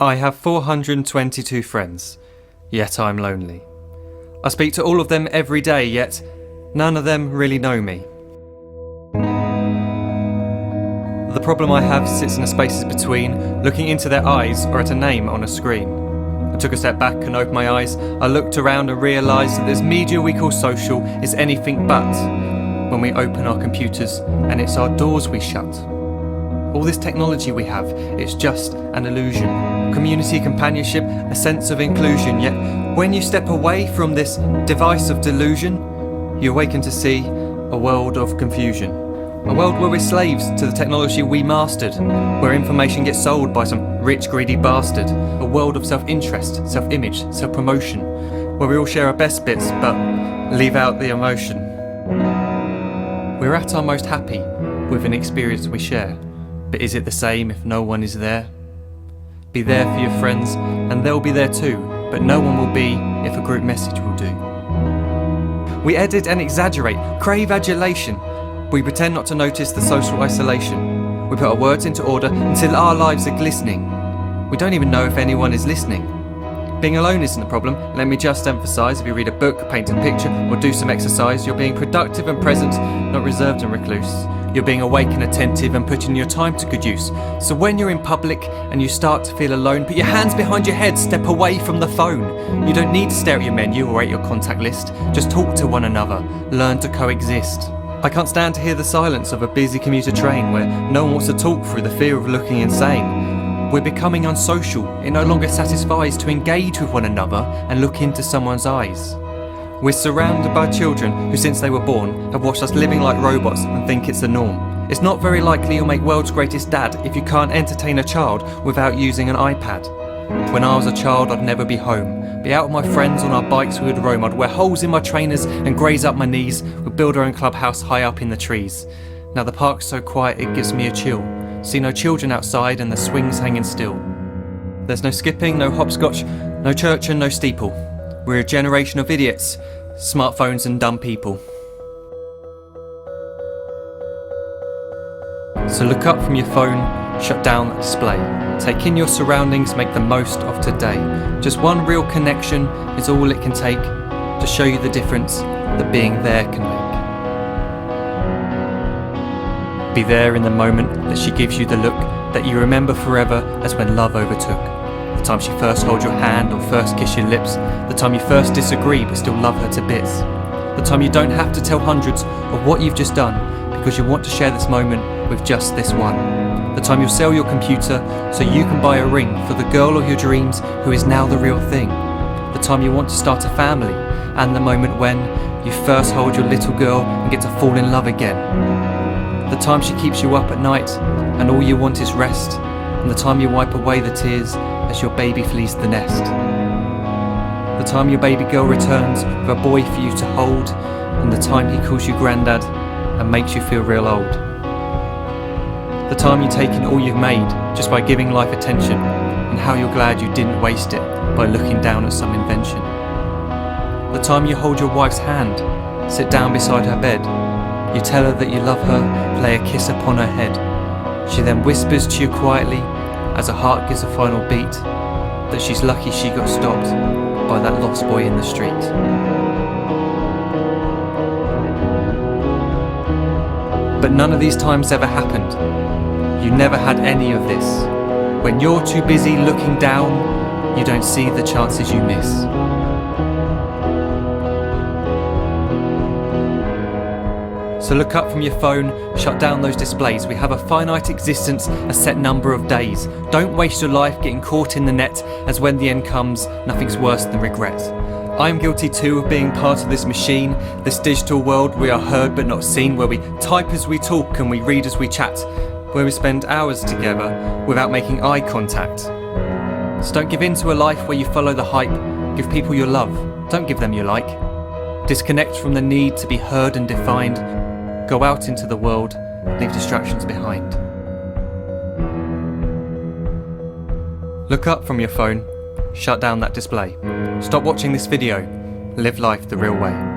I have 422 friends, yet I'm lonely. I speak to all of them every day, yet none of them really know me. The problem I have sits in the spaces between looking into their eyes or at a name on a screen. I took a step back and opened my eyes. I looked around and realised that this media we call social is anything but when we open our computers and it's our doors we shut. All this technology we have, it's just an illusion. Community, companionship, a sense of inclusion. Yet when you step away from this device of delusion, you awaken to see a world of confusion. A world where we're slaves to the technology we mastered, where information gets sold by some rich, greedy bastard. A world of self-interest, self-image, self-promotion, where we all share our best bits but leave out the emotion. We're at our most happy with an experience we share. But is it the same if no one is there? Be there for your friends and they'll be there too, but no one will be if a group message will do. We edit and exaggerate, crave adulation. We pretend not to notice the social isolation. We put our words into order until our lives are glistening. We don't even know if anyone is listening. Being alone isn't the problem. Let me just emphasise, if you read a book, paint a picture or do some exercise, you're being productive and present, not reserved and recluse. You're being awake and attentive and putting your time to good use. So when you're in public and you start to feel alone, put your hands behind your head, step away from the phone. You don't need to stare at your menu or at your contact list. Just talk to one another, learn to coexist. I can't stand to hear the silence of a busy commuter train where no one wants to talk through the fear of looking insane. We're becoming unsocial. It no longer satisfies to engage with one another and look into someone's eyes. We're surrounded by children who, since they were born, have watched us living like robots and think it's the norm. It's not very likely you'll make world's greatest dad if you can't entertain a child without using an iPad. When I was a child, I'd never be home. Be out with my friends on our bikes, we would roam. I'd wear holes in my trainers and graze up my knees. We'd build our own clubhouse high up in the trees. Now the park's so quiet it gives me a chill. See no children outside and the swings hanging still. There's no skipping, no hopscotch, no church and no steeple. We're a generation of idiots, smartphones and dumb people. So look up from your phone, shut down the display. Take in your surroundings, make the most of today. Just one real connection is all it can take to show you the difference that being there can make. Be there in the moment that she gives you the look that you remember forever as when love overtook. The time she first holds your hand or first kiss your lips. The time you first disagree but still love her to bits. The time you don't have to tell hundreds of what you've just done because you want to share this moment with just this one. The time you'll sell your computer so you can buy a ring for the girl of your dreams who is now the real thing. The time you want to start a family and the moment when you first hold your little girl and get to fall in love again. The time she keeps you up at night and all you want is rest. And the time you wipe away the tears as your baby flees the nest. The time your baby girl returns with a boy for you to hold, and the time he calls you granddad and makes you feel real old. The time you take in all you've made just by giving life attention, and how you're glad you didn't waste it by looking down at some invention. The time you hold your wife's hand, sit down beside her bed, you tell her that you love her, lay a kiss upon her head. She then whispers to you quietly as her heart gives a final beat that she's lucky she got stopped by that lost boy in the street. But none of these times ever happened. You never had any of this. When you're too busy looking down, you don't see the chances you miss. So look up from your phone, shut down those displays. We have a finite existence, a set number of days. Don't waste your life getting caught in the net, as when the end comes, nothing's worse than regret. I'm guilty too of being part of this machine, this digital world we are heard but not seen, where we type as we talk and we read as we chat, where we spend hours together without making eye contact. So don't give in to a life where you follow the hype. Give people your love, don't give them your like. Disconnect from the need to be heard and defined. Go out into the world, leave distractions behind. Look up from your phone, shut down that display. Stop watching this video, live life the real way.